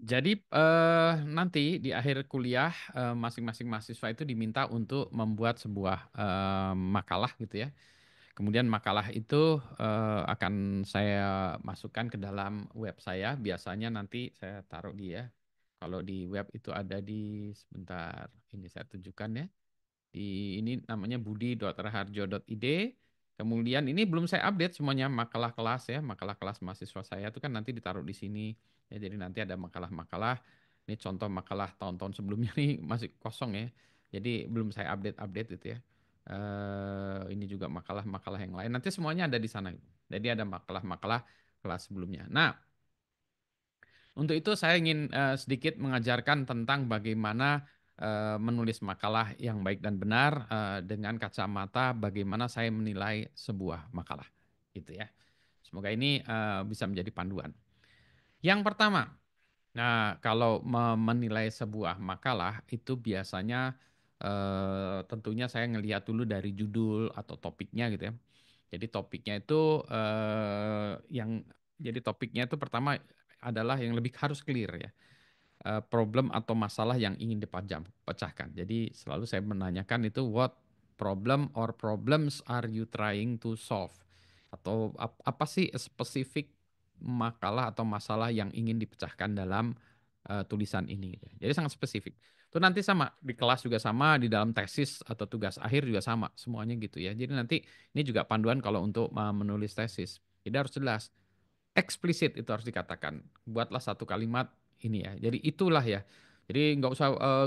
Jadi nanti di akhir kuliah masing-masing mahasiswa itu diminta untuk membuat sebuah makalah gitu ya. Kemudian makalah itu akan saya masukkan ke dalam web saya. Biasanya nanti saya taruh di ya. Kalau di web itu ada di sebentar ini saya tunjukkan ya. Di ini namanya budi.raharjo.id. Kemudian ini belum saya update semuanya makalah kelas ya, makalah kelas mahasiswa saya itu kan nanti ditaruh di sini. Ya, jadi nanti ada makalah-makalah. Ini contoh makalah tahun-tahun sebelumnya nih masih kosong ya. Jadi belum saya update-update gitu ya. Ini juga makalah-makalah yang lain. Nanti semuanya ada di sana. Jadi ada makalah-makalah kelas sebelumnya. Nah, untuk itu saya ingin sedikit mengajarkan tentang bagaimana menulis makalah yang baik dan benar dengan kacamata bagaimana saya menilai sebuah makalah, gitu ya. Semoga ini bisa menjadi panduan. Yang pertama, nah kalau menilai sebuah makalah itu biasanya tentunya saya ngelihat dulu dari judul atau topiknya gitu ya. Jadi topiknya itu yang jadi topiknya itu pertama adalah yang lebih harus clear ya, problem atau masalah yang ingin pecahkan. Jadi selalu saya menanyakan itu what problem or problems are you trying to solve? Atau apa sih spesifik makalah atau masalah yang ingin dipecahkan dalam tulisan ini gitu. Jadi sangat spesifik. Itu nanti sama di kelas juga sama, di dalam tesis atau tugas akhir juga sama, semuanya gitu ya. Jadi nanti ini juga panduan kalau untuk menulis tesis. Jadi harus jelas eksplisit itu harus dikatakan. Buatlah satu kalimat ini ya. Jadi itulah ya. Jadi nggak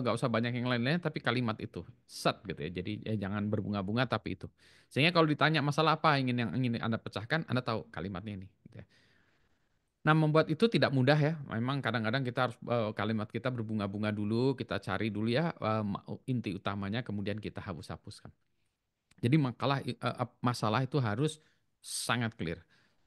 usah banyak yang lain-lain tapi kalimat itu set gitu ya. Jadi ya jangan berbunga-bunga tapi itu. Sehingga kalau ditanya masalah apa yang ingin Anda pecahkan, Anda tahu kalimatnya ini gitu ya. Nah, membuat itu tidak mudah ya. Memang kadang-kadang kita harus kalimat kita berbunga-bunga dulu, kita cari dulu ya inti utamanya kemudian kita hapus-hapuskan. Jadi masalah itu harus sangat clear,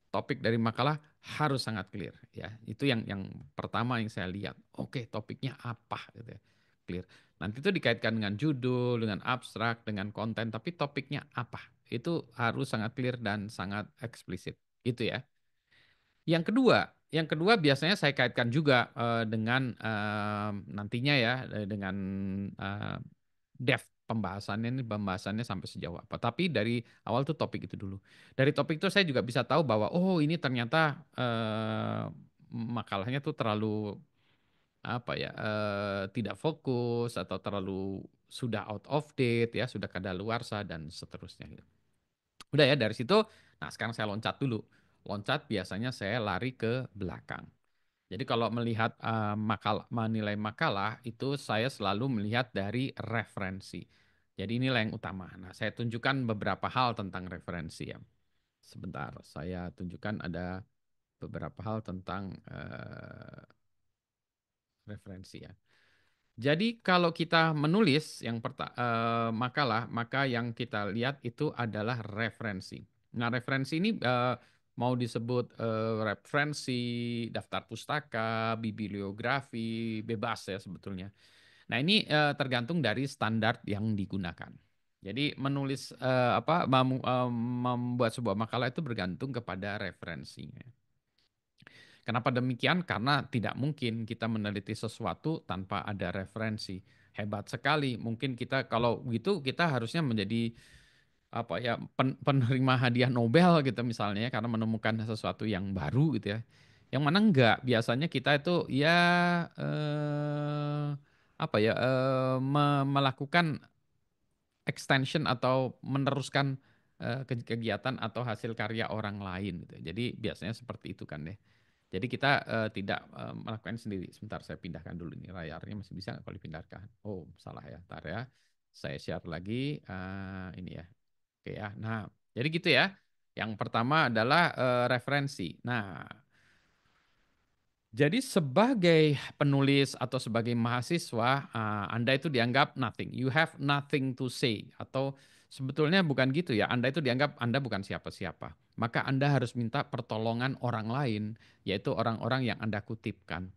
topik dari makalah harus sangat clear ya. Itu yang pertama yang saya lihat. Oke, topiknya apa gitu ya. Clear. Nanti itu dikaitkan dengan judul, dengan abstrak, dengan konten, tapi topiknya apa? Itu harus sangat clear dan sangat eksplisit. Itu ya. Yang kedua biasanya saya kaitkan juga dengan nantinya ya dengan eh, depth pembahasannya ini pembahasannya sampai sejauh apa. Tapi dari awal tuh topik itu dulu. Dari topik itu saya juga bisa tahu bahwa oh ini ternyata makalahnya tuh terlalu apa ya tidak fokus atau terlalu sudah out of date ya, sudah kadaluarsa dan seterusnya gitu. Udah ya dari situ. Nah, sekarang saya loncat dulu. Loncat biasanya saya lari ke belakang. Jadi kalau melihat menilai makalah itu saya selalu melihat dari referensi. Jadi inilah yang utama. Nah, saya tunjukkan beberapa hal tentang referensi ya. Sebentar, saya tunjukkan ada beberapa hal tentang referensi ya. Jadi kalau kita menulis makalah, maka yang kita lihat itu adalah referensi. Nah, referensi ini mau disebut referensi, daftar pustaka, bibliografi, bebas ya sebetulnya. Nah, ini tergantung dari standar yang digunakan. Jadi menulis membuat sebuah makalah itu bergantung kepada referensinya. Kenapa demikian? Karena tidak mungkin kita meneliti sesuatu tanpa ada referensi. Hebat sekali. Mungkin kita kalau gitu kita harusnya menjadi apa ya penerima hadiah Nobel gitu misalnya ya, karena menemukan sesuatu yang baru gitu ya. Yang mana enggak? Biasanya kita itu ya apa ya melakukan extension atau meneruskan kegiatan atau hasil karya orang lain gitu. Jadi biasanya seperti itu kan deh. Jadi kita tidak melakukan sendiri. Sebentar saya pindahkan dulu ini layarnya masih bisa nggak kalau dipindahkan? Oh salah ya, ntar ya. Saya share lagi ini ya. Oke ya. Nah jadi gitu ya. Yang pertama adalah referensi. Nah jadi sebagai penulis atau sebagai mahasiswa, Anda itu dianggap nothing. You have nothing to say. Atau sebetulnya bukan gitu ya. Anda itu dianggap Anda bukan siapa-siapa. Maka Anda harus minta pertolongan orang lain, yaitu orang-orang yang Anda kutipkan.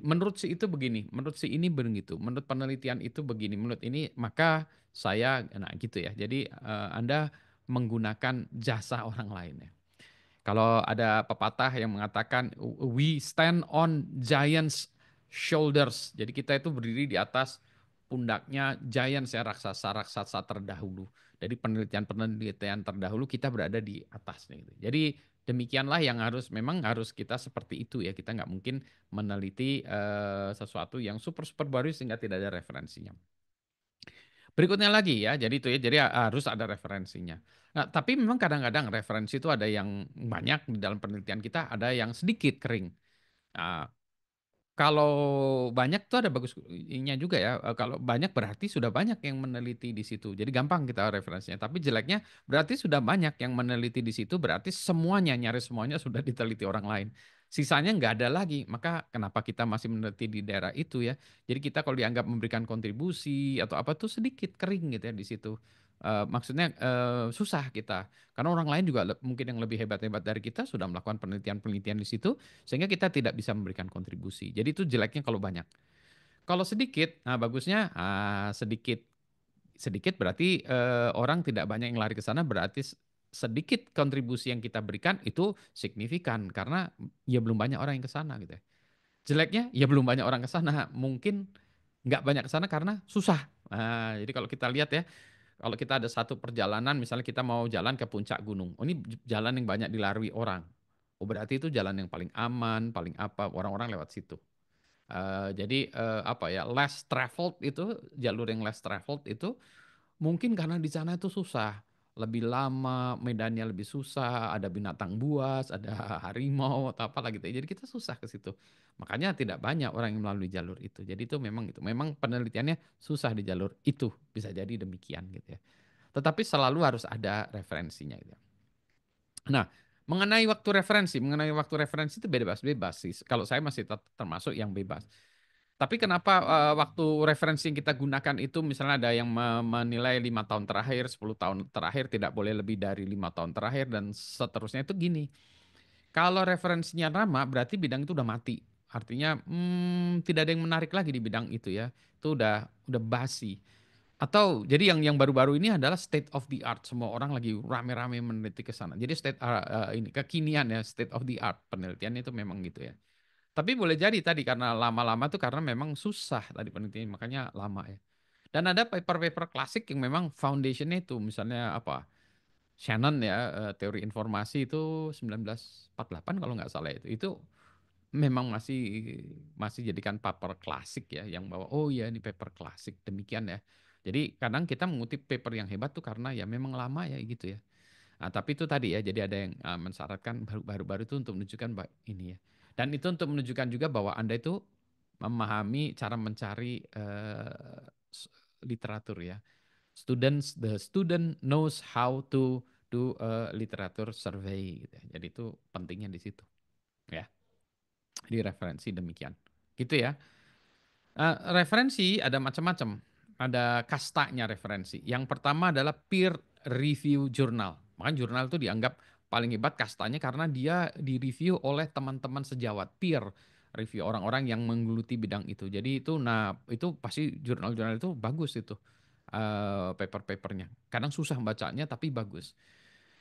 Menurut si itu begini, menurut si ini begitu, menurut penelitian itu begini, menurut ini maka saya, nah gitu ya. Jadi Anda menggunakan jasa orang lain ya. Kalau ada pepatah yang mengatakan we stand on giants shoulders. Jadi kita itu berdiri di atas pundaknya giant ya, raksasa-raksasa terdahulu. Dari penelitian-penelitian terdahulu kita berada di atasnya gitu. Jadi demikianlah yang memang harus kita seperti itu ya. Kita nggak mungkin meneliti sesuatu yang super super baru sehingga tidak ada referensinya. Berikutnya lagi ya, jadi itu ya, jadi harus ada referensinya. Nah, tapi memang kadang-kadang referensi itu ada yang banyak di dalam penelitian kita, ada yang sedikit kering. Nah, kalau banyak tuh ada bagusnya juga ya. Kalau banyak berarti sudah banyak yang meneliti di situ. Jadi gampang kita referensinya. Tapi jeleknya berarti sudah banyak yang meneliti di situ. Berarti semuanya, nyaris semuanya sudah diteliti orang lain. Sisanya nggak ada lagi. Maka kenapa kita masih meneliti di daerah itu ya. Jadi kita kalau dianggap memberikan kontribusi atau apa tuh sedikit kering gitu ya di situ. Maksudnya susah kita. Karena orang lain juga mungkin yang lebih hebat-hebat dari kita sudah melakukan penelitian-penelitian di situ sehingga kita tidak bisa memberikan kontribusi. Jadi itu jeleknya kalau banyak. Kalau sedikit, nah bagusnya sedikit. Sedikit berarti orang tidak banyak yang lari ke sana berarti sedikit kontribusi yang kita berikan itu signifikan karena ya belum banyak orang yang ke sana gitu ya. Jeleknya ya belum banyak orang ke sana, mungkin nggak banyak ke sana karena susah. Nah, jadi kalau kita lihat ya, kalau kita ada satu perjalanan, misalnya kita mau jalan ke puncak gunung, oh ini jalan yang banyak dilalui orang. Oh berarti itu jalan yang paling aman, paling apa, orang-orang lewat situ. Jadi apa ya, less traveled itu, jalur yang less traveled itu mungkin karena di sana itu susah. Lebih lama, medannya lebih susah, ada binatang buas, ada harimau, atau apa lagi. Jadi kita susah ke situ. Makanya tidak banyak orang yang melalui jalur itu. Jadi itu memang gitu. Memang penelitiannya susah di jalur itu. Bisa jadi demikian gitu ya. Tetapi selalu harus ada referensinya gitu. Nah, mengenai waktu referensi itu bebas-bebas sih. Kalau saya masih termasuk yang bebas. Tapi kenapa waktu referensi yang kita gunakan itu misalnya ada yang menilai 5 tahun terakhir, 10 tahun terakhir tidak boleh lebih dari 5 tahun terakhir dan seterusnya itu gini. Kalau referensinya lama berarti bidang itu udah mati. Artinya tidak ada yang menarik lagi di bidang itu ya. Itu udah basi. Atau jadi yang baru-baru ini adalah state of the art. Semua orang lagi rame-rame meneliti ke sana. Jadi ini kekinian ya, state of the art penelitian itu memang gitu ya. Tapi boleh jadi tadi karena lama-lama tuh karena memang susah tadi penelitian makanya lama ya. Dan ada paper-paper klasik yang memang foundationnya itu misalnya apa? Shannon ya, teori informasi itu 1948 kalau nggak salah itu. Itu memang masih masih jadikan paper klasik ya yang bahwa oh ya ini paper klasik demikian ya. Jadi kadang kita mengutip paper yang hebat tuh karena ya memang lama ya gitu ya. Nah, tapi itu tadi ya, jadi ada yang mensyaratkan baru-baru itu untuk menunjukkan ini ya. Dan itu untuk menunjukkan juga bahwa Anda itu memahami cara mencari literatur ya. The student knows how to do a literature survey gitu ya. Jadi itu pentingnya di situ ya. Di referensi demikian. Gitu ya. Referensi ada macam-macam. Ada kastanya referensi. Yang pertama adalah peer review jurnal. Makanya jurnal itu dianggap paling hebat kastanya karena dia direview oleh teman-teman sejawat. Peer review orang-orang yang menggeluti bidang itu. Jadi itu itu pasti jurnal-jurnal itu bagus itu paper-papernya. Kadang susah bacanya tapi bagus.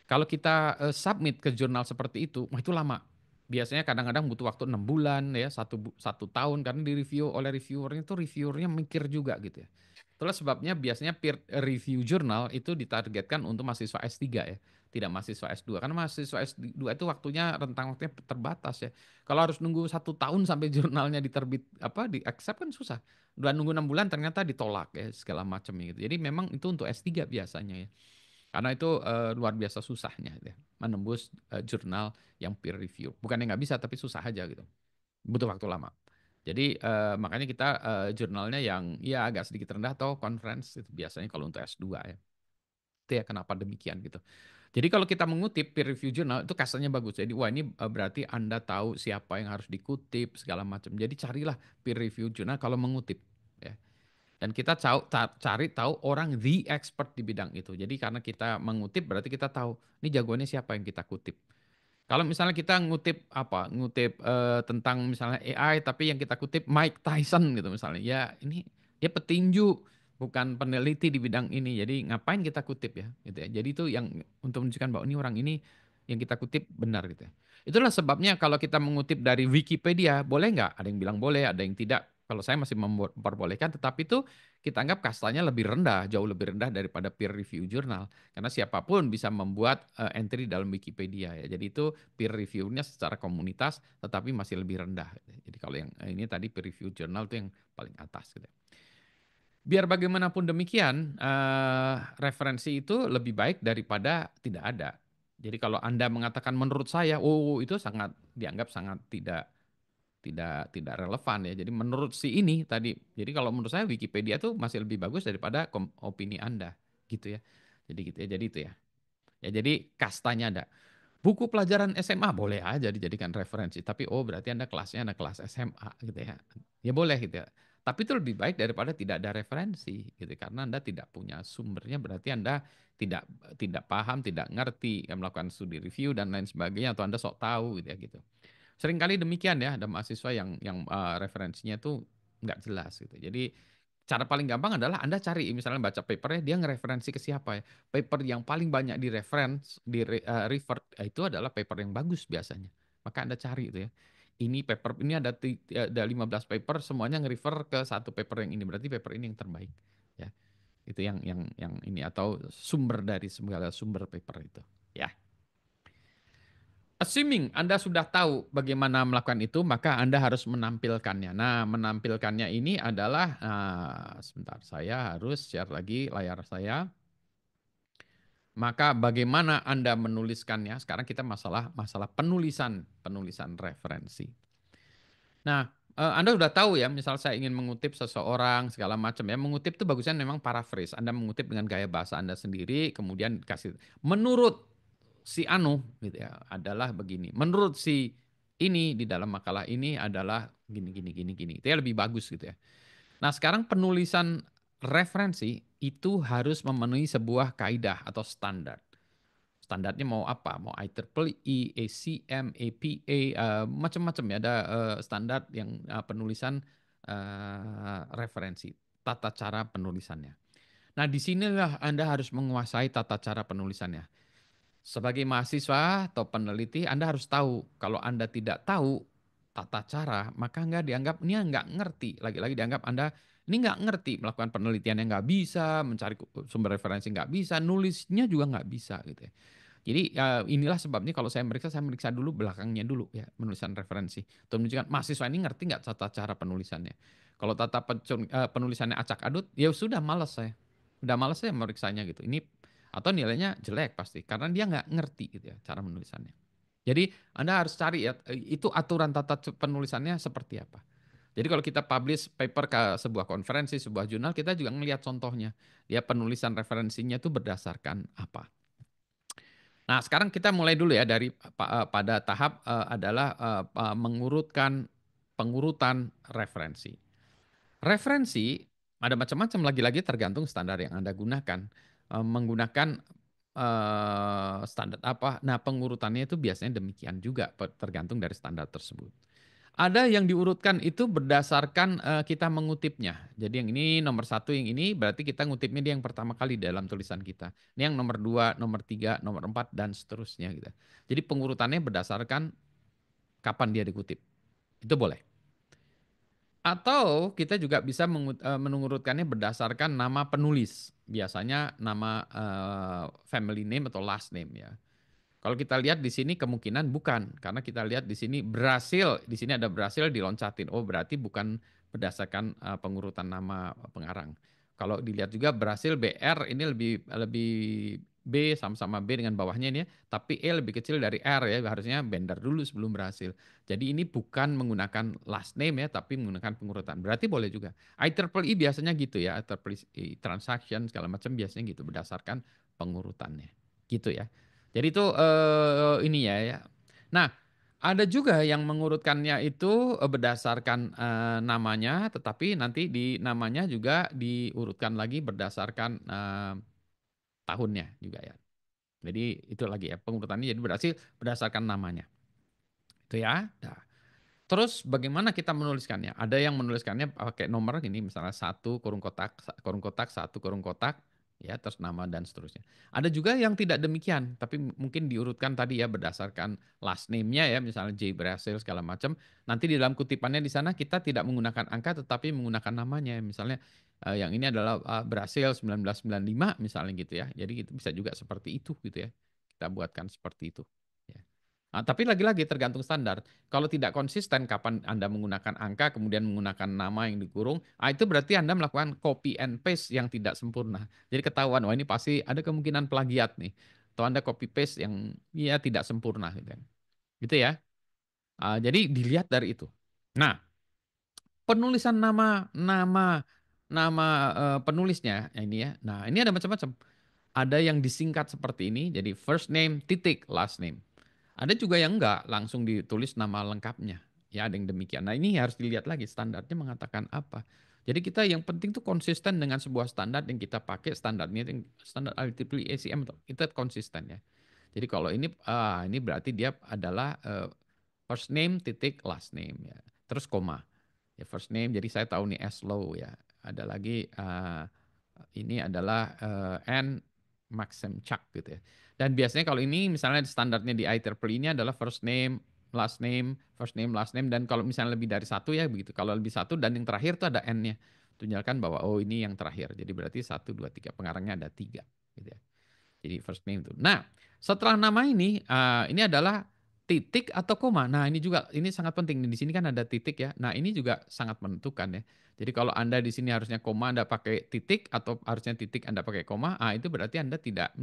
Kalau kita submit ke jurnal seperti itu, wah itu lama. Biasanya kadang-kadang butuh waktu 6 bulan ya, satu tahun karena di review oleh reviewernya itu reviewernya mikir juga gitu ya. Itulah sebabnya biasanya peer review jurnal itu ditargetkan untuk mahasiswa S3 ya, tidak mahasiswa S2. Karena mahasiswa S2 itu waktunya rentang waktunya terbatas ya. Kalau harus nunggu 1 tahun sampai jurnalnya diterbit di accept kan susah. Udah nunggu 6 bulan ternyata ditolak ya segala macam gitu. Jadi memang itu untuk S3 biasanya ya. Karena itu luar biasa susahnya ya, menembus jurnal yang peer review. Bukan yang nggak bisa, tapi susah aja gitu. Butuh waktu lama. Jadi makanya kita jurnalnya yang ya agak sedikit rendah atau conference itu biasanya kalau untuk S2 ya. Itu ya kenapa demikian gitu. Jadi kalau kita mengutip peer review jurnal itu kasarnya bagus. Jadi wah ini berarti Anda tahu siapa yang harus dikutip segala macam. Jadi carilah peer review jurnal kalau mengutip ya. Dan kita cari tahu orang the expert di bidang itu. Jadi karena kita mengutip berarti kita tahu ini jagoannya siapa yang kita kutip. Kalau misalnya kita ngutip tentang misalnya AI tapi yang kita kutip Mike Tyson gitu misalnya. Ya ini dia petinju bukan peneliti di bidang ini. Jadi ngapain kita kutip ya gitu ya. Jadi itu yang untuk menunjukkan bahwa ini orang ini yang kita kutip benar gitu ya. Itulah sebabnya kalau kita mengutip dari Wikipedia, boleh nggak? Ada yang bilang boleh, ada yang tidak. Kalau saya masih memperbolehkan, tetapi itu kita anggap kastanya lebih rendah, jauh lebih rendah daripada peer review jurnal. Karena siapapun bisa membuat entry dalam Wikipedia ya. Jadi itu peer review-nya secara komunitas, tetapi masih lebih rendah. Jadi kalau yang ini tadi peer review jurnal itu yang paling atas gitu. Biar bagaimanapun demikian, referensi itu lebih baik daripada tidak ada. Jadi kalau Anda mengatakan menurut saya, oh itu sangat dianggap sangat tidak relevan ya. Jadi menurut si ini tadi. Jadi kalau menurut saya Wikipedia itu masih lebih bagus daripada opini Anda, gitu ya. Jadi gitu ya. Jadi itu ya. Ya jadi kastanya ada. Buku pelajaran SMA boleh aja dijadikan referensi, tapi oh berarti Anda kelasnya Anda kelas SMA gitu ya. Ya boleh gitu ya. Tapi itu lebih baik daripada tidak ada referensi gitu karena Anda tidak punya sumbernya berarti Anda tidak tidak paham, tidak ngerti melakukan studi review dan lain sebagainya atau Anda sok tahu gitu ya gitu. Seringkali demikian ya, ada mahasiswa yang referensinya tuh nggak jelas gitu. Jadi cara paling gampang adalah Anda cari misalnya baca papernya dia ngereferensi ke siapa ya. Paper yang paling banyak di reference refer itu adalah paper yang bagus biasanya. Maka Anda cari itu ya. Ini paper ini ada 15 paper semuanya nge-refer ke satu paper yang ini berarti paper ini yang terbaik ya. Itu yang ini atau sumber dari segala sumber paper itu ya. Assuming Anda sudah tahu bagaimana melakukan itu, maka Anda harus menampilkannya. Nah, menampilkannya ini adalah, sebentar, saya harus share lagi layar saya. Maka bagaimana Anda menuliskannya? Sekarang kita masalah masalah penulisan penulisan referensi. Nah, Anda sudah tahu ya, misal saya ingin mengutip seseorang segala macam ya, mengutip itu bagusnya memang paraphrase. Anda mengutip dengan gaya bahasa Anda sendiri, kemudian kasih menurut si anu gitu ya adalah begini. Menurut si ini di dalam makalah ini adalah gini gini gini gini. Itu ya lebih bagus gitu ya. Nah, sekarang penulisan referensi itu harus memenuhi sebuah kaidah atau standar. Standarnya mau apa? Mau IEEE, ACM, APA, macam-macam ya. Ada standar yang penulisan referensi, tata cara penulisannya. Nah, disinilah Anda harus menguasai tata cara penulisannya. Sebagai mahasiswa atau peneliti, Anda harus tahu. Kalau Anda tidak tahu tata cara, maka nggak dianggap ini nggak ngerti. Lagi-lagi dianggap Anda ini nggak ngerti melakukan penelitian yang nggak bisa, mencari sumber referensi nggak bisa, nulisnya juga nggak bisa gitu ya. Jadi inilah sebabnya kalau saya meriksa dulu belakangnya dulu ya penulisan referensi. Untuk menunjukkan mahasiswa ini ngerti nggak tata cara penulisannya. Kalau penulisannya acak adut, ya sudah malas saya. Udah malas saya meriksanya gitu. Ini atau nilainya jelek pasti karena dia nggak ngerti gitu ya cara menulisannya. Jadi Anda harus cari ya itu aturan tata penulisannya seperti apa. Jadi kalau kita publish paper ke sebuah konferensi, sebuah jurnal, kita juga ngelihat contohnya. Dia penulisan referensinya itu berdasarkan apa. Nah, sekarang kita mulai dulu ya dari pada tahap adalah mengurutkan pengurutan referensi. Referensi ada macam-macam lagi-lagi tergantung standar yang Anda gunakan. Menggunakan standar apa? Nah, pengurutannya itu biasanya demikian juga tergantung dari standar tersebut. Ada yang diurutkan itu berdasarkan kita mengutipnya. Jadi yang ini nomor satu, yang ini berarti kita ngutipnya dia yang pertama kali dalam tulisan kita. Ini yang nomor dua, nomor tiga, nomor empat, dan seterusnya gitu. Jadi pengurutannya berdasarkan kapan dia dikutip. Itu boleh. Atau kita juga bisa mengurutkannya berdasarkan nama penulis. Biasanya nama family name atau last name ya. Kalau kita lihat di sini kemungkinan bukan, karena kita lihat di sini berhasil, di sini ada berhasil diloncatin. Oh, berarti bukan berdasarkan pengurutan nama pengarang. Kalau dilihat juga berhasil BR ini lebih lebih B sama-sama B dengan bawahnya ini ya, tapi E lebih kecil dari R ya, harusnya Bender dulu sebelum berhasil. Jadi ini bukan menggunakan last name ya, tapi menggunakan pengurutan. Berarti boleh juga. IEEE biasanya gitu ya, IEEE transaction segala macam biasanya gitu berdasarkan pengurutannya. Gitu ya. Jadi itu ini ya. Nah, ada juga yang mengurutkannya itu berdasarkan namanya, tetapi nanti di namanya juga diurutkan lagi berdasarkan tahunnya juga ya. Jadi itu lagi ya pengurutannya jadi berhasil berdasarkan namanya. Itu ya. Nah, terus bagaimana kita menuliskannya? Ada yang menuliskannya pakai nomor ini misalnya satu kurung kotak satu kurung kotak ya, terus nama dan seterusnya. Ada juga yang tidak demikian, tapi mungkin diurutkan tadi ya berdasarkan last name-nya ya, misalnya J Brasil segala macam. Nanti di dalam kutipannya di sana kita tidak menggunakan angka tetapi menggunakan namanya. Misalnya yang ini adalah Brasil 1995 misalnya gitu ya. Jadi itu bisa juga seperti itu gitu ya. Kita buatkan seperti itu. Ya. Nah, tapi lagi-lagi tergantung standar. Kalau tidak konsisten kapan Anda menggunakan angka kemudian menggunakan nama yang dikurung, itu berarti Anda melakukan copy and paste yang tidak sempurna. Jadi ketahuan, wah ini pasti ada kemungkinan plagiat nih. Atau Anda copy paste yang ya tidak sempurna gitu kan. Gitu ya. Jadi dilihat dari itu. Nah, penulisan nama penulisnya ini ya. Nah, ini ada macam-macam. Ada yang disingkat seperti ini, jadi first name titik last name. Ada juga yang enggak, langsung ditulis nama lengkapnya. Ya, ada yang demikian. Nah, ini harus dilihat lagi standarnya mengatakan apa. Jadi kita yang penting tuh konsisten dengan sebuah standar yang kita pakai, standarnya yang standar IEEE ACM tuh, kita konsisten ya. Jadi kalau ini berarti dia adalah first name titik last name ya. Terus koma. Ya first name jadi saya tahu nih Eslow ya. Ada lagi ini adalah N Maxim Chuck gitu ya. Dan biasanya kalau ini misalnya standarnya di IEEE ini adalah first name, last name, dan kalau misalnya lebih dari satu ya begitu. Kalau lebih satu dan yang terakhir tuh ada N-nya. Tunjukkan bahwa oh ini yang terakhir. Jadi berarti satu, dua, tiga. Pengarangnya ada tiga. Gitu ya. Jadi first name itu. Nah, setelah nama ini adalah titik atau koma. Nah, ini juga ini sangat penting. Di sini kan ada titik ya. Nah, ini juga sangat menentukan ya. Jadi kalau Anda di sini harusnya koma Anda pakai titik atau harusnya titik Anda pakai koma, itu berarti Anda tidak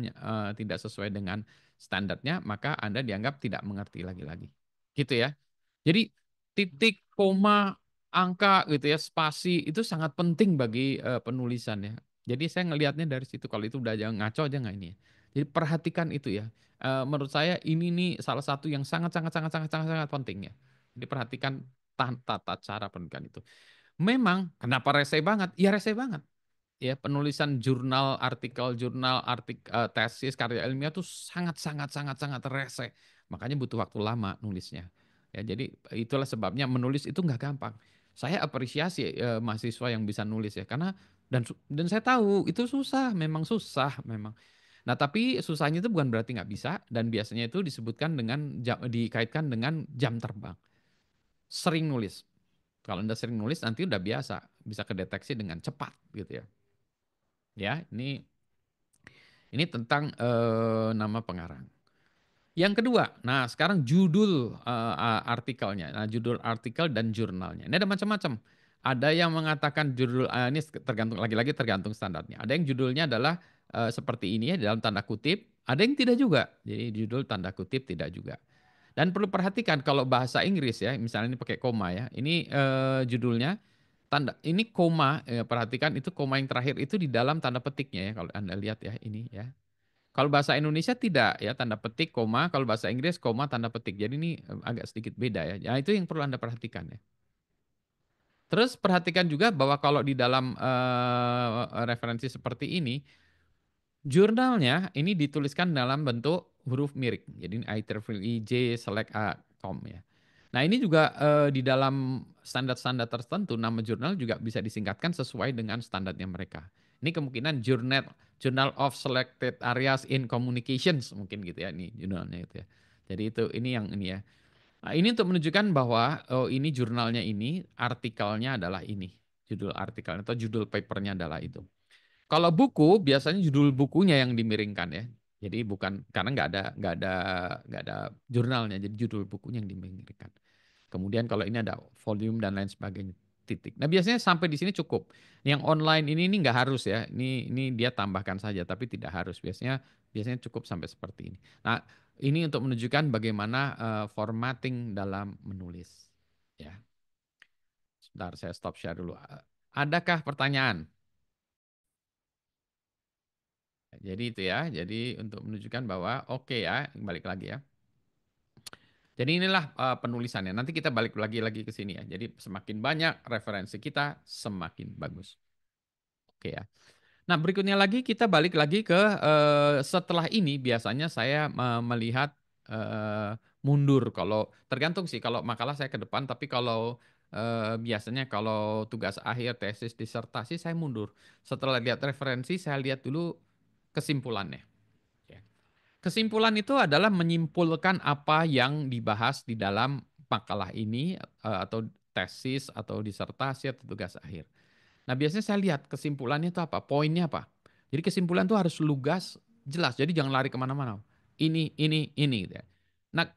sesuai dengan standarnya, maka Anda dianggap tidak mengerti lagi-lagi. Gitu ya. Jadi titik, koma, angka gitu ya, spasi itu sangat penting bagi penulisan ya. Jadi saya ngelihatnya dari situ. Kalau itu udah jangan ngaco aja nggak ini ya. Jadi perhatikan itu ya. Menurut saya ini nih salah satu yang sangat sangat sangat sangat sangat sangat penting ya. Jadi perhatikan tata cara pendidikan itu. Memang kenapa rese banget? Ya rese banget ya penulisan tesis karya ilmiah tuh sangat sangat sangat sangat rese, makanya butuh waktu lama nulisnya ya. Jadi itulah sebabnya menulis itu nggak gampang. Saya apresiasi mahasiswa yang bisa nulis ya, karena dan saya tahu itu susah, memang susah memang. Nah tapi susahnya itu bukan berarti nggak bisa, dan biasanya itu disebutkan dikaitkan dengan jam terbang. Sering nulis, kalau Anda sering nulis nanti udah biasa, bisa kedeteksi dengan cepat gitu ya. Ya, ini tentang nama pengarang. Yang kedua, nah sekarang judul artikelnya. Nah, judul artikel dan jurnalnya. Ini ada macam-macam. Ada yang mengatakan judul ini tergantung lagi-lagi tergantung standarnya. Ada yang judulnya adalah seperti ini ya dalam tanda kutip, ada yang tidak juga. Jadi judul tanda kutip tidak juga. Dan perlu perhatikan kalau bahasa Inggris ya, misalnya ini pakai koma ya. Ini judulnya tanda ini koma, perhatikan itu koma yang terakhir itu di dalam tanda petiknya ya kalau Anda lihat ya ini ya. Kalau bahasa Indonesia tidak ya tanda petik koma, kalau bahasa Inggris koma tanda petik. Jadi ini agak sedikit beda ya. Ya itu yang perlu Anda perhatikan ya. Terus perhatikan juga bahwa kalau di dalam referensi seperti ini, jurnalnya ini dituliskan dalam bentuk huruf mirip. Jadi IEEE J select A com ya. Nah, ini juga di dalam standar-standar tertentu nama jurnal juga bisa disingkatkan sesuai dengan standarnya mereka. Ini kemungkinan Journal of Selected Areas in Communications mungkin gitu ya ini jurnalnya itu ya. Jadi itu ini yang ini ya. Nah, ini untuk menunjukkan bahwa oh ini jurnalnya ini artikelnya adalah ini. Judul artikelnya atau judul papernya adalah itu. Kalau buku biasanya judul bukunya yang dimiringkan ya. Jadi bukan karena nggak ada jurnalnya, jadi judul bukunya yang dimiringkan. Kemudian kalau ini ada volume dan lain sebagainya titik. Nah biasanya sampai di sini cukup. Yang online ini nggak harus ya. Ini dia tambahkan saja tapi tidak harus. Biasanya cukup sampai seperti ini. Nah ini untuk menunjukkan bagaimana formatting dalam menulis. Ya, sebentar saya stop share dulu. Adakah pertanyaan? Jadi itu ya. Jadi untuk menunjukkan bahwa oke ya, balik lagi ya. Jadi inilah penulisannya. Nanti kita balik lagi ke sini ya. Jadi semakin banyak referensi kita, semakin bagus. Oke ya. Nah, berikutnya lagi kita balik lagi ke setelah ini biasanya saya melihat mundur. Kalau tergantung sih kalau makalah saya ke depan, tapi kalau biasanya kalau tugas akhir, tesis, disertasi saya mundur. Setelah lihat referensi, saya lihat dulu kesimpulannya. Ya. Kesimpulan itu adalah menyimpulkan apa yang dibahas di dalam makalah ini atau tesis atau disertasi atau tugas akhir. Nah, biasanya saya lihat kesimpulannya itu apa, poinnya apa. Jadi kesimpulan itu harus lugas, jelas. Jadi jangan lari kemana-mana. Ini, gitu ya. Nah,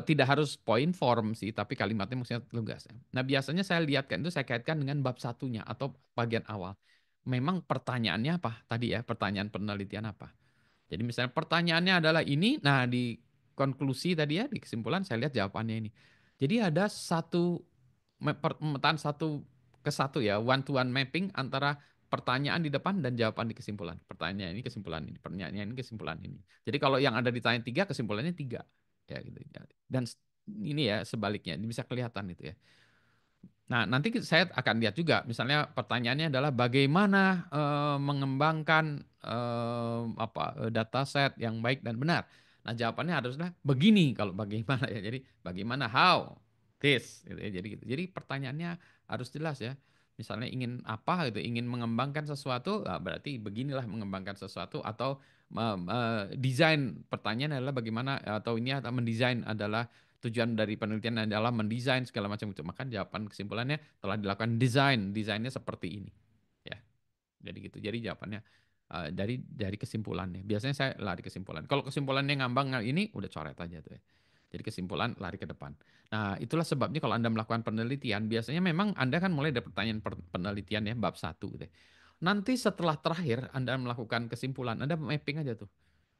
tidak harus poin form sih, tapi kalimatnya maksudnya lugas. Ya. Nah, biasanya saya lihatkan itu saya kaitkan dengan bab satunya atau bagian awal. Memang pertanyaannya apa tadi ya, pertanyaan penelitian apa. Jadi misalnya pertanyaannya adalah ini, nah di konklusi tadi ya, di kesimpulan saya lihat jawabannya ini. Jadi ada pemetaan satu ke satu ya, one to one mapping antara pertanyaan di depan dan jawaban di kesimpulan. Pertanyaan ini kesimpulan ini, pertanyaan ini kesimpulan ini. Jadi kalau yang ada ditanya tiga, kesimpulannya tiga. Ya gitu. Dan ini ya sebaliknya, bisa kelihatan itu ya. Nah, nanti saya akan lihat juga, misalnya pertanyaannya adalah bagaimana mengembangkan dataset yang baik dan benar. Nah, jawabannya haruslah begini kalau bagaimana ya. Jadi bagaimana how this gitu ya. Jadi pertanyaannya harus jelas ya. Misalnya ingin apa gitu, ingin mengembangkan sesuatu, berarti beginilah mengembangkan sesuatu atau desain pertanyaan adalah bagaimana atau ini atau mendesain adalah tujuan dari penelitian adalah mendesain segala macam itu. Maka jawaban kesimpulannya telah dilakukan desainnya seperti ini. Ya, jadi gitu. Jadi jawabannya dari kesimpulannya. Biasanya saya lari kesimpulan. Kalau kesimpulannya ngambang ini udah coret aja tuh ya. Jadi kesimpulan lari ke depan. Nah, itulah sebabnya kalau Anda melakukan penelitian, biasanya memang Anda kan mulai dari pertanyaan penelitian ya, bab satu gitu ya. Nanti setelah terakhir Anda melakukan kesimpulan, Anda mapping aja tuh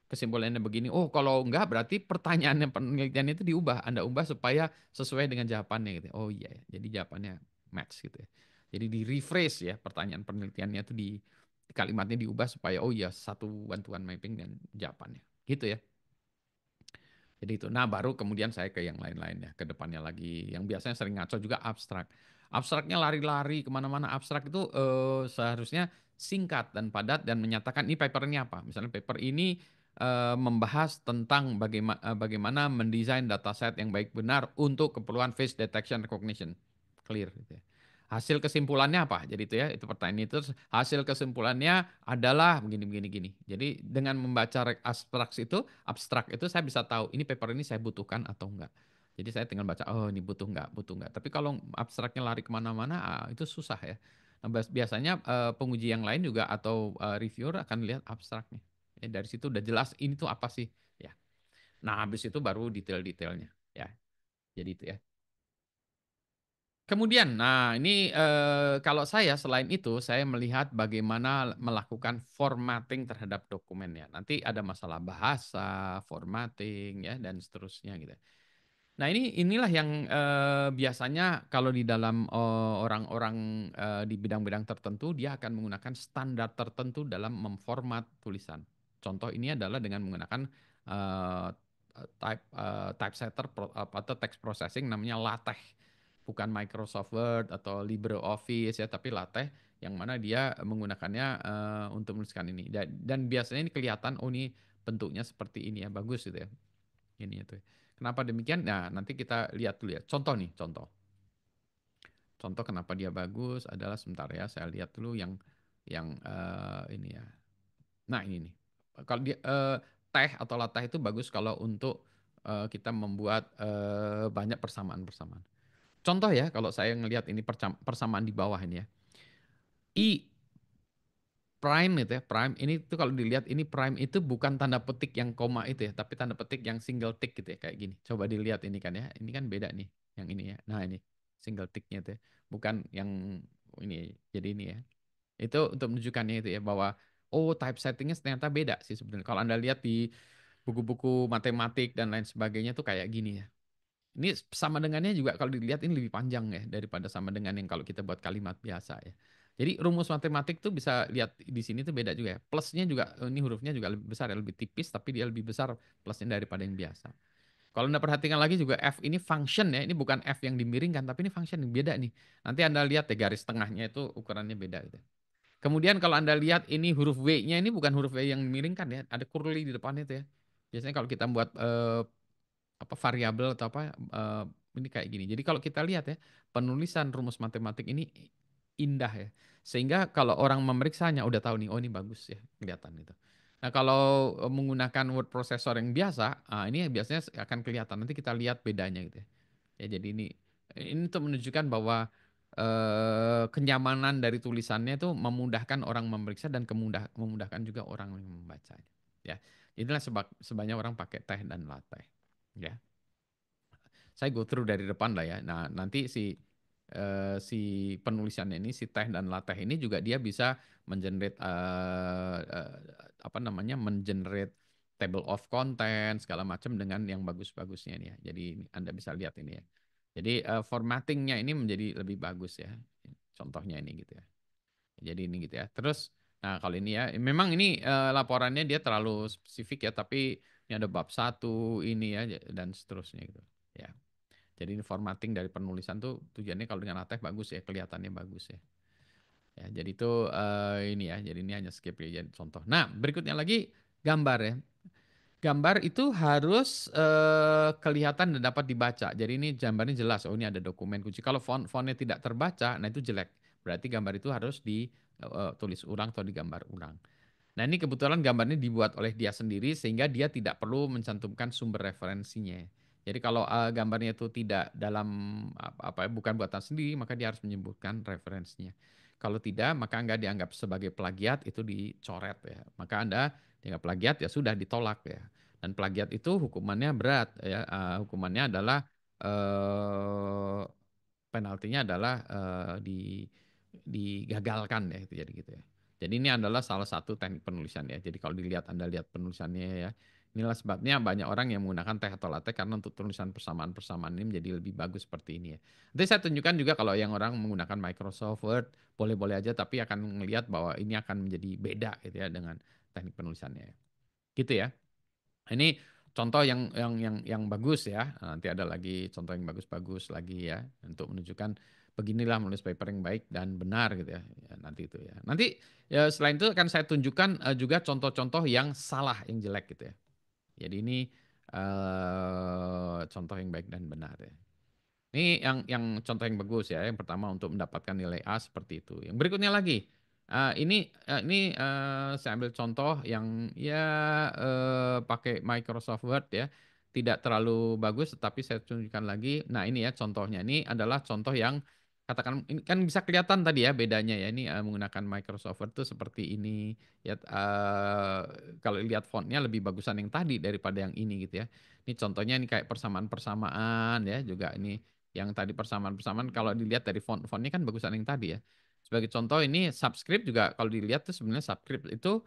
kesimpulannya begini. Oh, kalau enggak berarti pertanyaannya penelitian itu diubah. Anda ubah supaya sesuai dengan jawabannya gitu. Oh iya ya. Jadi jawabannya match gitu ya. Jadi di rephrase ya pertanyaan penelitiannya itu di kalimatnya diubah supaya oh iya satu bantuan mapping dan jawabannya. Gitu ya. Jadi itu. Nah, baru kemudian saya ke yang lain-lain ya, ke depannya lagi. Yang biasanya sering ngaco juga abstrak. Abstraknya lari-lari kemana-mana. Abstrak itu seharusnya singkat dan padat dan menyatakan ini paper ini apa. Misalnya paper ini membahas tentang bagaimana mendesain dataset yang baik benar untuk keperluan face detection recognition. Clear gitu ya. Hasil kesimpulannya apa? Jadi itu ya, itu pertanyaan itu. Hasil kesimpulannya adalah begini begini gini. Jadi dengan membaca abstrak itu saya bisa tahu ini paper ini saya butuhkan atau enggak. Jadi saya tinggal baca, oh ini butuh enggak, butuh enggak. Tapi kalau abstraknya lari kemana-mana, itu susah ya. Nah, biasanya penguji yang lain juga atau reviewer akan lihat abstraknya. Ya, dari situ udah jelas ini tuh apa sih, ya. Nah, habis itu baru detail-detailnya, ya. Jadi itu ya. Kemudian, nah ini kalau saya selain itu saya melihat bagaimana melakukan formatting terhadap dokumennya. Nanti ada masalah bahasa, formatting ya dan seterusnya gitu. Nah, inilah yang biasanya kalau di dalam orang-orang di bidang-bidang tertentu dia akan menggunakan standar tertentu dalam memformat tulisan. Contoh ini adalah dengan menggunakan eh, typesetter atau text processing namanya LaTeX. Bukan Microsoft Word atau LibreOffice ya, tapi LaTeX yang mana dia menggunakannya untuk menuliskan ini. Dan biasanya ini kelihatan oh ini bentuknya seperti ini ya, bagus gitu ya. Ini itu. Kenapa demikian? Nah, nanti kita lihat dulu ya. Contoh nih, contoh. Contoh kenapa dia bagus adalah sebentar ya, saya lihat dulu yang ini ya. Nah, ini nih. Kalau dia teh atau latah itu bagus kalau untuk kita membuat banyak persamaan-persamaan. Contoh ya, kalau saya ngelihat ini persamaan di bawah ini ya. I prime itu ya, prime ini tuh kalau dilihat ini prime itu bukan tanda petik yang koma itu ya, tapi tanda petik yang single tick gitu ya, kayak gini. Coba dilihat ini kan ya, ini kan beda nih, yang ini ya. Nah ini single ticknya itu ya, bukan yang ini, jadi ini ya. Itu untuk menunjukkannya itu ya, bahwa oh typesettingnya ternyata beda sih sebenarnya. Kalau Anda lihat di buku-buku matematik dan lain sebagainya tuh kayak gini ya. Ini sama dengannya juga kalau dilihat ini lebih panjang ya daripada sama dengan yang kalau kita buat kalimat biasa ya. Jadi rumus matematik tuh bisa lihat di sini tuh beda juga ya. Plusnya juga ini hurufnya juga lebih besar ya, lebih tipis tapi dia lebih besar plusnya daripada yang biasa. Kalau Anda perhatikan lagi juga F ini function ya, ini bukan F yang dimiringkan tapi ini function yang beda nih. Nanti Anda lihat ya garis tengahnya itu ukurannya beda gitu. Kemudian kalau Anda lihat ini huruf W-nya ini bukan huruf W yang dimiringkan ya, ada curly di depannya itu ya. Biasanya kalau kita buat apa variabel atau apa ini kayak gini. Jadi kalau kita lihat ya, penulisan rumus matematik ini indah ya. Sehingga kalau orang memeriksanya udah tahu nih, oh ini bagus ya, kelihatan gitu. Nah, kalau menggunakan word processor yang biasa, ini biasanya akan kelihatan. Nanti kita lihat bedanya gitu ya. Ya, jadi ini untuk menunjukkan bahwa kenyamanan dari tulisannya itu memudahkan orang memeriksa dan memudahkan juga orang yang membacanya. Ya, inilah sebabnya orang pakai teh dan latte. Ya, saya go through dari depan lah ya. Nah, nanti si penulisannya ini, si teh dan latte ini juga dia bisa mengenerate apa namanya, mengenerate table of content segala macam dengan yang bagus-bagusnya nih ya. Jadi Anda bisa lihat ini ya. Jadi formattingnya ini menjadi lebih bagus ya. Contohnya ini gitu ya. Jadi ini gitu ya. Terus, nah kalau ini ya, memang ini laporannya dia terlalu spesifik ya, tapi ini ada bab satu ini ya dan seterusnya gitu. Ya. Jadi ini formatting dari penulisan tuh tujuannya kalau dengan latex bagus ya, kelihatannya bagus ya. Ya, jadi itu ini ya, jadi ini hanya skip ya, jadi contoh. Nah, berikutnya lagi gambar ya. Gambar itu harus kelihatan dan dapat dibaca. Jadi ini gambarnya jelas. Oh ini ada dokumen kunci. Kalau fontnya tidak terbaca, nah itu jelek. Berarti gambar itu harus ditulis ulang atau digambar ulang. Nah ini kebetulan gambarnya dibuat oleh dia sendiri sehingga dia tidak perlu mencantumkan sumber referensinya. Jadi kalau gambarnya itu tidak dalam apa bukan buatan sendiri, maka dia harus menyebutkan referensinya. Kalau tidak, maka nggak dianggap sebagai plagiat, itu dicoret ya. Maka Anda dianggap plagiat ya sudah ditolak ya. Dan plagiat itu hukumannya berat ya. Hukumannya adalah eh, penaltinya adalah digagalkan ya itu jadi gitu ya. Jadi ini adalah salah satu teknik penulisan ya. Jadi kalau Anda lihat penulisannya ya. Inilah sebabnya banyak orang yang menggunakan teh atau latte karena untuk tulisan persamaan-persamaan ini menjadi lebih bagus seperti ini ya. Nanti saya tunjukkan juga kalau yang orang menggunakan Microsoft Word boleh-boleh aja tapi akan melihat bahwa ini akan menjadi beda gitu ya dengan teknik penulisannya. Gitu ya. Ini contoh yang bagus ya. Nah, nanti ada lagi contoh yang bagus-bagus lagi ya untuk menunjukkan beginilah menulis paper yang baik dan benar gitu ya. Ya, nanti itu ya. Nanti ya, selain itu akan saya tunjukkan juga contoh-contoh yang salah, yang jelek gitu ya. Jadi ini contoh yang baik dan benar ya. Ini yang contoh yang bagus ya. Yang pertama untuk mendapatkan nilai A seperti itu. Yang berikutnya lagi, saya ambil contoh yang ya pakai Microsoft Word ya, tidak terlalu bagus, tetapi saya tunjukkan lagi. Nah ini ya contohnya. Ini adalah contoh yang katakan ini kan bisa kelihatan tadi ya bedanya ya. Ini menggunakan Microsoft Word itu seperti ini. Ya kalau lihat fontnya lebih bagusan yang tadi daripada yang ini gitu ya. Ini contohnya ini kayak persamaan-persamaan ya juga ini yang tadi persamaan-persamaan kalau dilihat dari font-fontnya kan bagusan yang tadi ya. Sebagai contoh ini subscript juga kalau dilihat tuh sebenarnya subscript itu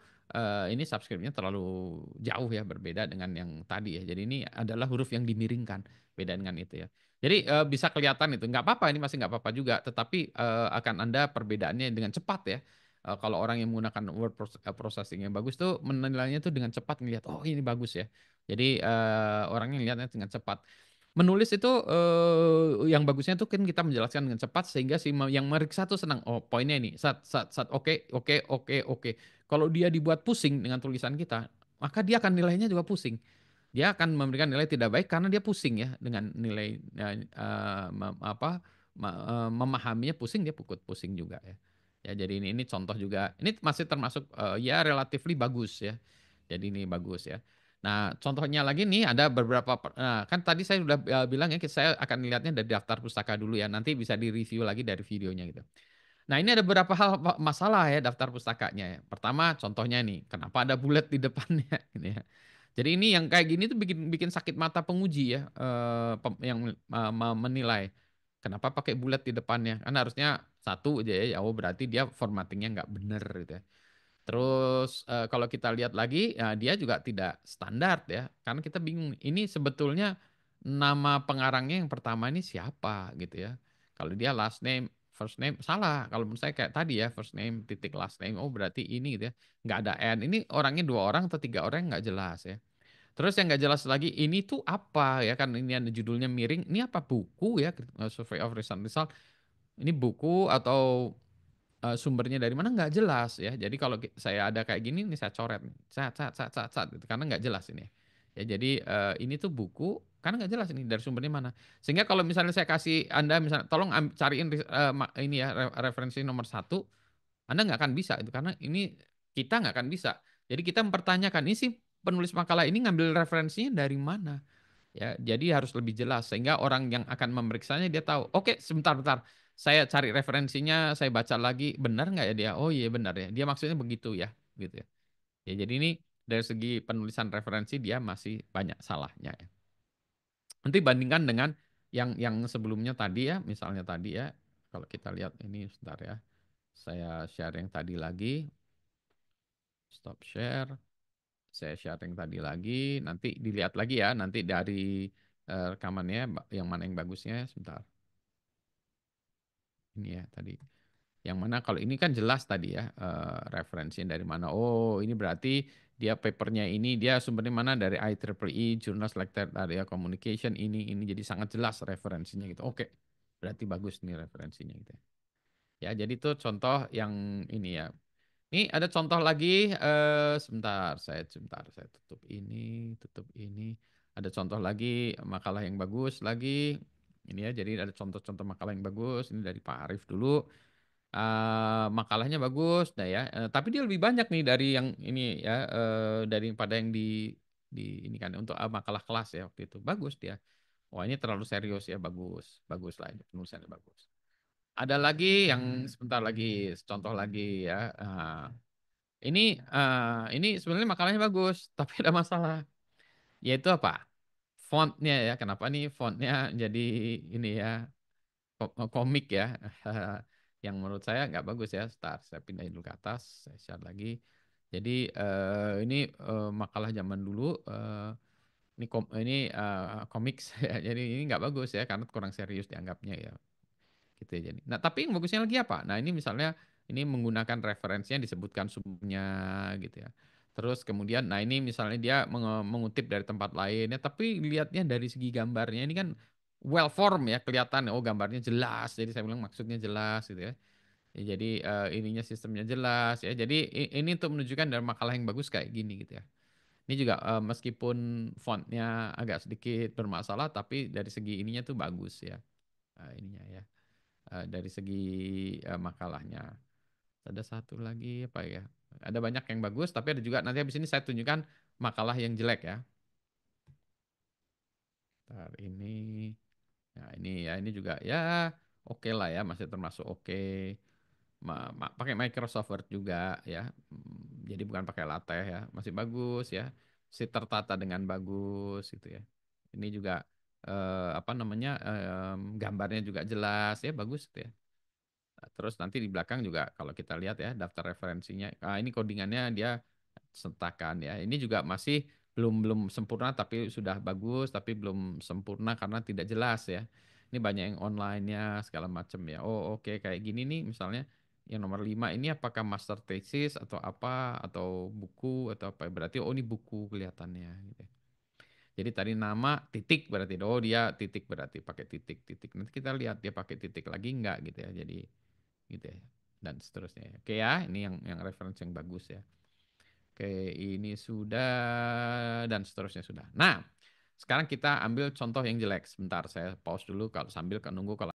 ini subscriptnya terlalu jauh ya berbeda dengan yang tadi ya. Jadi ini adalah huruf yang dimiringkan beda dengan itu ya. Jadi bisa kelihatan itu nggak apa-apa ini masih nggak apa-apa juga. Tetapi akan Anda perbedaannya dengan cepat ya. Kalau orang yang menggunakan word processing yang bagus tuh menilainya tuh dengan cepat ngelihat oh ini bagus ya. Jadi orang yang lihatnya dengan cepat. Menulis itu yang bagusnya tuh kan kita menjelaskan dengan cepat sehingga yang meriksa tuh senang. Oh, poinnya ini. Sat, oke, oke, oke, oke. Kalau dia dibuat pusing dengan tulisan kita, maka dia akan nilainya juga pusing. Dia akan memberikan nilai tidak baik karena dia pusing ya dengan nilai memahaminya pusing dia pukut pusing juga ya. Ya, jadi ini contoh juga. Ini masih termasuk ya relatively bagus ya. Jadi ini bagus ya. Nah, contohnya lagi nih ada beberapa nah, kan tadi saya sudah bilang ya saya akan lihatnya dari daftar pustaka dulu ya. Nanti bisa di-review lagi dari videonya gitu. Nah, ini ada beberapa hal masalah ya daftar pustakanya ya. Pertama, contohnya nih, kenapa ada bulat di depannya gitu ya. Jadi ini yang kayak gini tuh bikin bikin sakit mata penguji ya, yang menilai. Kenapa pakai bulat di depannya? Kan harusnya satu aja ya. Oh, berarti dia formattingnya nggak bener gitu ya. Terus kalau kita lihat lagi, ya, dia juga tidak standar ya, karena kita bingung. Ini sebetulnya nama pengarangnya yang pertama ini siapa gitu ya. Kalau dia last name, first name salah. Kalau menurut saya kayak tadi ya, first name titik last name, oh berarti ini gitu ya. Nggak ada N. Ini orangnya dua orang atau tiga orang nggak jelas ya. Terus yang nggak jelas lagi, ini tuh apa ya kan ini ada judulnya miring. Ini apa buku ya? Survey of Recent Result. Ini buku atau sumbernya dari mana nggak jelas ya. Jadi kalau saya ada kayak gini nih saya coret nih. Cat cat cat cat cat gitu karena nggak jelas ini. Ya jadi ini tuh buku Karena nggak jelas ini dari sumbernya mana. Sehingga kalau misalnya saya kasih Anda misalnya tolong cariin ini ya referensi nomor satu, Anda nggak akan bisa itu karena ini kita nggak akan bisa. Jadi kita mempertanyakan ini sih penulis makalah ini ngambil referensinya dari mana? Ya, jadi harus lebih jelas sehingga orang yang akan memeriksanya dia tahu. Oke, sebentar-bentar. Saya cari referensinya, saya baca lagi, benar nggak ya dia? Oh iya benar ya. Dia maksudnya begitu ya, gitu ya. Ya, jadi ini dari segi penulisan referensi dia masih banyak salahnya ya. Nanti bandingkan dengan yang sebelumnya tadi ya, misalnya tadi ya. Kalau kita lihat ini sebentar ya. Saya share yang tadi lagi. Stop share. Saya share yang tadi lagi. Nanti dilihat lagi ya. Nanti dari rekamannya yang mana yang bagusnya. Sebentar. Ini ya tadi. Yang mana kalau ini kan jelas tadi ya referensinya dari mana. Oh ini berarti dia papernya ini dia sumbernya mana dari IEEE Journal Selected Area Communication ini jadi sangat jelas referensinya gitu. Oke, berarti bagus nih referensinya gitu ya. Ya jadi itu contoh yang ini ya. Ini ada contoh lagi sebentar saya tutup ini. Ada contoh lagi makalah yang bagus lagi. Ini ya jadi ada contoh-contoh makalah yang bagus ini dari Pak Arif dulu. Makalahnya bagus, nah ya. Tapi dia lebih banyak nih dari yang ini ya, daripada yang di ini kan untuk makalah kelas ya waktu itu. Bagus dia. Wah ini terlalu serius ya, bagus, bagus lah ini penulisannya bagus. Ada lagi yang sebentar lagi, contoh lagi ya. Ini sebenarnya makalahnya bagus, tapi ada masalah. Yaitu apa? Fontnya ya. Kenapa nih fontnya jadi ini ya? Komik ya, yang menurut saya nggak bagus ya. Start, saya pindahin dulu ke atas, saya share lagi. Jadi ini makalah zaman dulu. Ini komik ya. Jadi ini nggak bagus ya karena kurang serius dianggapnya ya gitu ya jadi. Nah, tapi yang bagusnya lagi apa? Nah, ini misalnya ini menggunakan referensinya disebutkan sumbernya gitu ya. Terus kemudian nah ini misalnya dia mengutip dari tempat lain ya, tapi lihatnya dari segi gambarnya ini kan well form ya kelihatan oh gambarnya jelas. Jadi saya bilang maksudnya jelas gitu ya. Ya, jadi ininya sistemnya jelas ya. Jadi ini untuk menunjukkan dari makalah yang bagus kayak gini gitu ya. Ini juga meskipun fontnya agak sedikit bermasalah tapi dari segi ininya tuh bagus ya. Ininya ya dari segi makalahnya. Ada satu lagi apa ya? Ada banyak yang bagus, tapi ada juga nanti habis ini saya tunjukkan makalah yang jelek ya. Ntar ini, nah ini ya ini juga ya oke lah ya, masih termasuk oke. Pakai Microsoft Word juga ya, jadi bukan pakai LaTeX ya, masih bagus ya, masih tertata dengan bagus gitu ya. Ini juga apa namanya gambarnya juga jelas ya, bagus gitu ya. Nah, terus nanti di belakang juga kalau kita lihat ya daftar referensinya, ini codingannya dia sertakan ya. Ini juga masih belum belum sempurna tapi sudah bagus tapi belum sempurna karena tidak jelas ya. Ini banyak yang online-nya segala macam ya. Oh oke kayak gini nih misalnya yang nomor 5 ini apakah master thesis atau apa atau buku atau apa berarti oh ini buku kelihatannya gitu ya. Jadi tadi nama titik berarti oh dia titik berarti pakai titik titik. Nanti kita lihat dia pakai titik lagi enggak gitu ya. Jadi gitu ya dan seterusnya ya. Oke ya ini yang referensi yang bagus ya. Oke ini sudah dan seterusnya sudah. Nah sekarang kita ambil contoh yang jelek sebentar saya pause dulu kalau sambil nunggu kalau